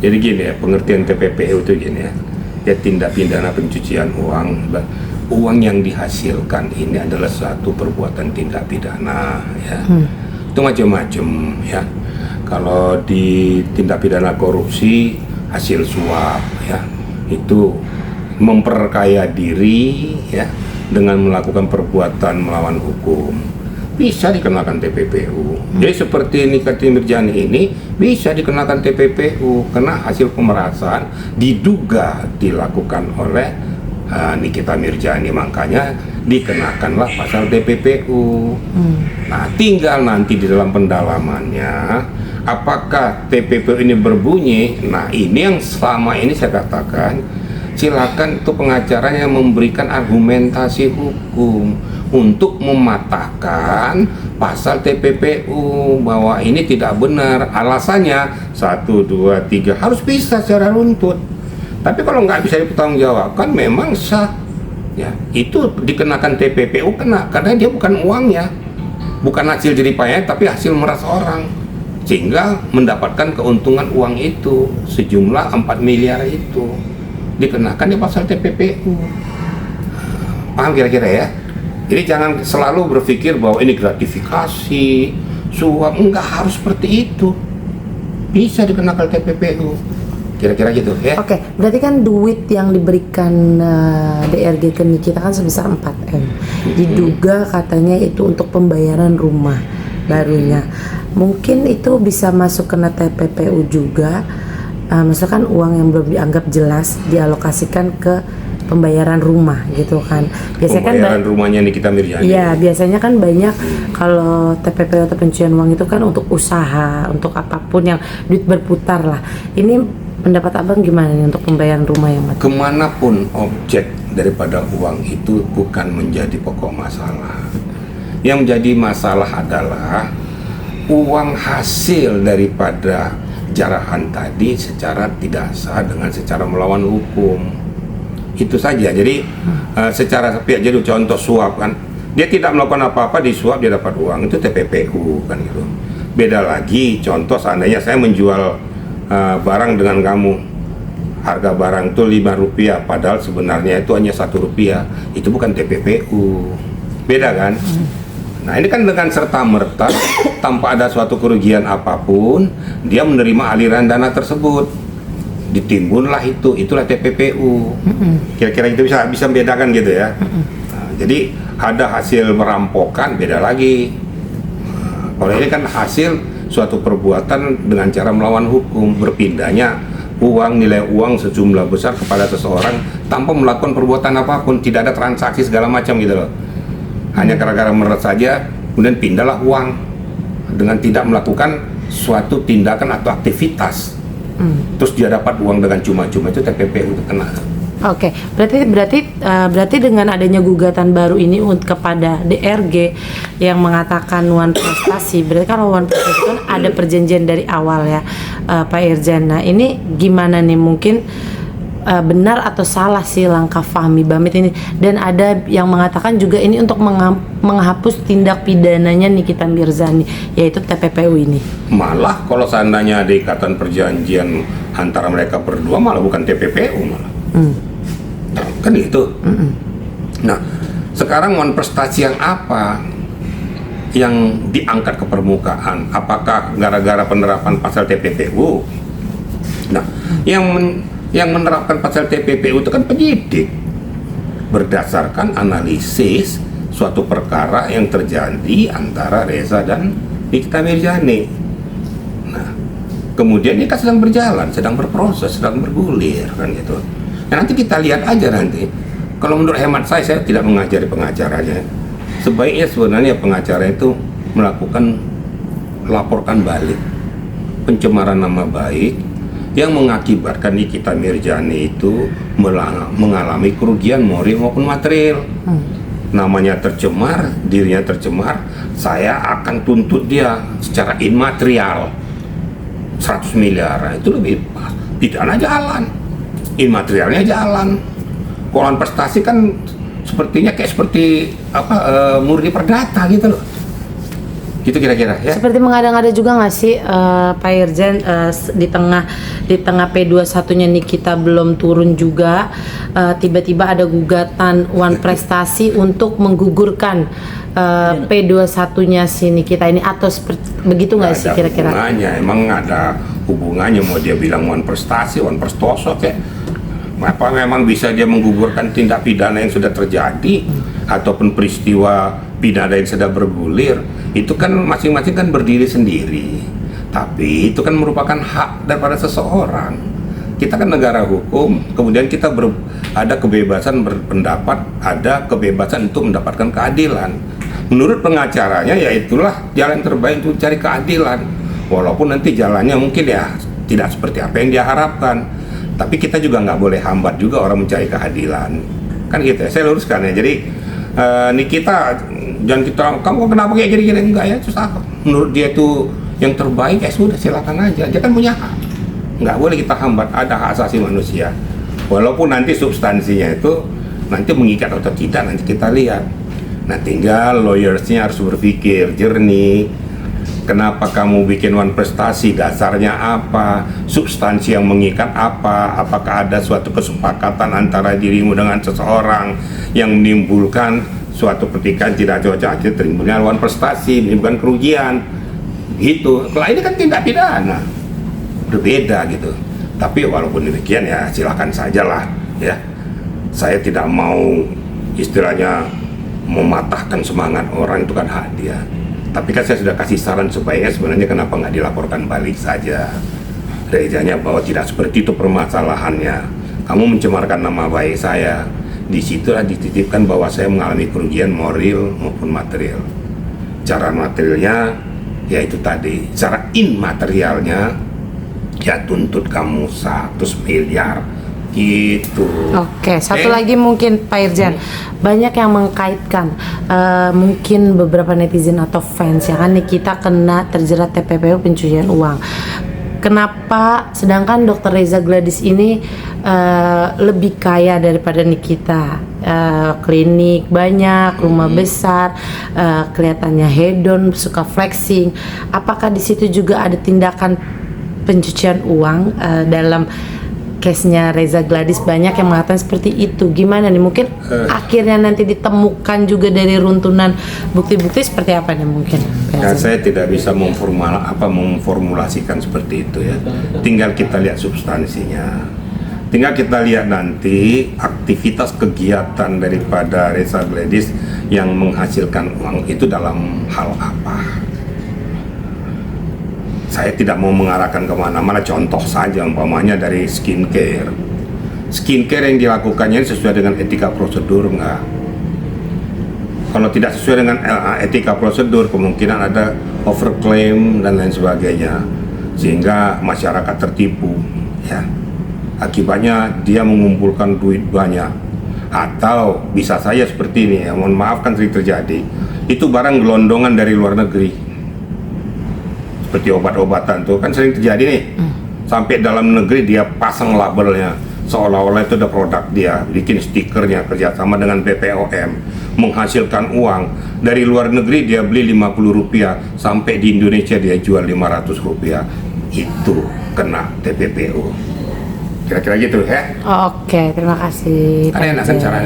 Jadi gini ya, pengertian TPPU itu gini ya. Ya tindak pidana pencucian uang. Uang yang dihasilkan ini adalah suatu perbuatan tindak pidana ya. Itu macam-macam ya. Kalau di tindak pidana korupsi hasil suap ya, itu memperkaya diri ya dengan melakukan perbuatan melawan hukum, bisa dikenakan TPPU. Jadi seperti Nikita Mirzani ini bisa dikenakan TPPU karena hasil pemerasan diduga dilakukan oleh Nikita Mirzani, makanya dikenakanlah pasal TPPU. Nah, tinggal nanti di dalam pendalamannya apakah TPPU ini berbunyi. Nah, ini yang selama ini saya katakan, silakan itu pengacaranya memberikan argumentasi hukum untuk mematahkan pasal TPPU bahwa ini tidak benar. Alasannya 1, 2, 3 harus bisa secara runtut. Tapi kalau nggak bisa dipertanggungjawabkan memang sah. Ya, itu dikenakan TPPU kena karena dia bukan uangnya, bukan hasil jeripayanya, tapi hasil meras orang, sehingga mendapatkan keuntungan uang itu sejumlah 4 miliar itu dikenakan di pasal TPPU. Paham kira-kira ya? Jadi jangan selalu berpikir bahwa ini gratifikasi, suap, enggak harus seperti itu. Bisa dikenakan TPPU. Kira-kira gitu ya. Oke, berarti kan duit yang diberikan DRG ke Nikita kan sebesar 4M. Diduga katanya itu untuk pembayaran rumah barunya. Mungkin itu bisa masuk kena TPPU juga. Misalkan uang yang belum dianggap jelas dialokasikan ke pembayaran rumah gitu kan. Biasanya pembayaran rumahnya Nikita Mirzani. Iya, biasanya kan banyak kalau TPPU atau pencucian uang itu kan untuk usaha, untuk apapun yang duit berputar lah. Ini pendapat abang gimana nih untuk pembayaran rumah yang mati? Kemanapun objek daripada uang itu bukan menjadi pokok masalah. Yang menjadi masalah adalah uang hasil daripada jarahan tadi secara tidak sah dengan secara melawan hukum. Itu saja. Jadi secara sepihak, jadi contoh suap kan, dia tidak melakukan apa-apa, disuap dia dapat uang, itu TPPU kan gitu. Beda lagi contoh seandainya saya menjual barang dengan kamu, harga barang itu Rp5 padahal sebenarnya itu hanya Rp1, itu bukan TPPU. Beda kan? Nah, ini kan dengan serta-merta tanpa ada suatu kerugian apapun dia menerima aliran dana tersebut, ditimbunlah itulah TPPU. Kira-kira itu bisa membedakan gitu ya. Nah, jadi ada hasil merampokan, beda lagi. Kalau ini kan hasil suatu perbuatan dengan cara melawan hukum, berpindahnya uang, nilai uang sejumlah besar kepada seseorang tanpa melakukan perbuatan apapun, tidak ada transaksi segala macam gitu loh. Hanya gara-gara meres saja, kemudian pindahlah uang dengan tidak melakukan suatu tindakan atau aktivitas. Terus dia dapat uang dengan cuma-cuma, itu TPPU itu kena. Oke, berarti dengan adanya gugatan baru ini kepada DRG yang mengatakan one prestasi, berarti kan one prestasi kan ada perjanjian dari awal ya, Pak Irjan. Nah, ini gimana nih, mungkin benar atau salah sih langkah Fahmi Bamit ini? Dan ada yang mengatakan juga ini untuk menghapus tindak pidananya Nikita Mirzani, yaitu TPPU ini. Malah kalau seandainya ada ikatan perjanjian antara mereka berdua, malah bukan TPPU malah. Kan itu. Nah, sekarang one prestasi yang apa yang diangkat ke permukaan? Apakah gara-gara penerapan pasal TPPU? Nah, yang menerapkan pasal TPPU itu kan penyidik berdasarkan analisis suatu perkara yang terjadi antara Reza dan Nikita Mirzani. Nah, kemudian ini kan sedang berjalan, sedang berproses, sedang bergulir kan gitu. Nah, nanti kita lihat aja nanti. Kalau menurut hemat saya tidak mengajari pengacaranya. Sebaiknya sebenarnya pengacara itu laporkan balik pencemaran nama baik yang mengakibatkan Nikita Mirzani itu mengalami kerugian moral maupun material. Namanya tercemar, dirinya tercemar, saya akan tuntut dia secara immaterial 100 miliar. Itu lebih pas. Pidana jalan, immaterialnya jalan. Kalau prestasi kan sepertinya kayak seperti murni perdata gitu loh. Gitu kira-kira ya. Seperti mengada-ngada juga nggak sih Pak Irjen, di tengah P21-nya Nikita belum turun juga, tiba-tiba ada gugatan One Prestasi untuk menggugurkan P21-nya si Nikita ini, atau begitu nggak sih kira-kira? Hubungannya, emang ada hubungannya, mau dia bilang One Prestasi, One Prestoso kayak apa, memang bisa dia menggugurkan tindak pidana yang sudah terjadi ataupun peristiwa pidana yang sudah bergulir, itu kan masing-masing kan berdiri sendiri, tapi itu kan merupakan hak daripada seseorang. Kita kan negara hukum, kemudian kita ada kebebasan berpendapat, ada kebebasan untuk mendapatkan keadilan. Menurut pengacaranya, ya itulah jalan terbaik untuk cari keadilan, walaupun nanti jalannya mungkin ya tidak seperti apa yang dia harapkan, tapi kita juga nggak boleh hambat juga orang mencari keadilan, kan gitu ya. Saya luruskan ya, jadi Nikita jangan kita, kamu kenapa kayak gini-gini, enggak ya, terus apa? Menurut dia itu yang terbaik, ya sudah silakan aja, dia kan punya hak, nggak boleh kita hambat, ada hak asasi manusia. Walaupun nanti substansinya itu nanti mengikat atau tidak, nanti kita lihat. Nah tinggal lawyersnya harus berpikir jernih, kenapa kamu bikin One Prestasi, dasarnya apa, substansi yang mengikat apa, apakah ada suatu kesepakatan antara dirimu dengan seseorang yang menimbulkan suatu pertikaian tidak cocok, timbulnya One Prestasi, menimbulkan kerugian gitu. Kalau ini kan tindak pidana, berbeda gitu. Tapi walaupun demikian ya silakan sajalah ya, saya tidak mau istilahnya mematahkan semangat orang, itu kan hak dia. Tapi kan saya sudah kasih saran supaya sebenarnya kenapa nggak dilaporkan balik saja. Rejanya bahwa tidak seperti itu permasalahannya. Kamu mencemarkan nama baik saya. Di situlah dititipkan bahwa saya mengalami kerugian moral maupun material. Cara materialnya yaitu tadi, cara immaterialnya ya tuntut kamu 100 miliar gitu. Oke, satu lagi mungkin Pak Irjan, banyak yang mengkaitkan mungkin beberapa netizen atau fans ya kan Nikita kena terjerat TPPU pencucian uang. Kenapa sedangkan Dr. Reza Gladys ini lebih kaya daripada Nikita? Klinik banyak, rumah besar, kelihatannya hedon, suka flexing. Apakah di situ juga ada tindakan pencucian uang dalam case-nya Reza Gladys? Banyak yang mengatakan seperti itu. Gimana nih? Mungkin akhirnya nanti ditemukan juga dari runtunan bukti-bukti seperti apa nih mungkin? Ya, saya tidak bisa memformulasikan seperti itu ya. Tinggal kita lihat substansinya. Tinggal kita lihat nanti aktivitas kegiatan daripada Reza Gladys yang menghasilkan uang itu dalam hal apa. Saya tidak mau mengarahkan kemana-mana, contoh saja umpamanya dari skincare yang dilakukannya sesuai dengan etika prosedur enggak. Kalau tidak sesuai dengan etika prosedur, kemungkinan ada overclaim dan lain sebagainya, sehingga masyarakat tertipu ya. Akibatnya dia mengumpulkan duit banyak, atau bisa saja seperti ini ya, mohon maaf kan sering terjadi, itu barang gelondongan dari luar negeri. Seperti obat-obatan tuh kan sering terjadi nih, sampai dalam negeri dia pasang labelnya seolah-olah itu ada produk dia, bikin stikernya, kerjasama dengan BPOM, menghasilkan uang. Dari luar negeri dia beli 50 rupiah, sampai di Indonesia dia jual 500 rupiah. Itu kena TPPU. Kira-kira gitu ya. Oke, terima kasih. Kan enak kan caranya.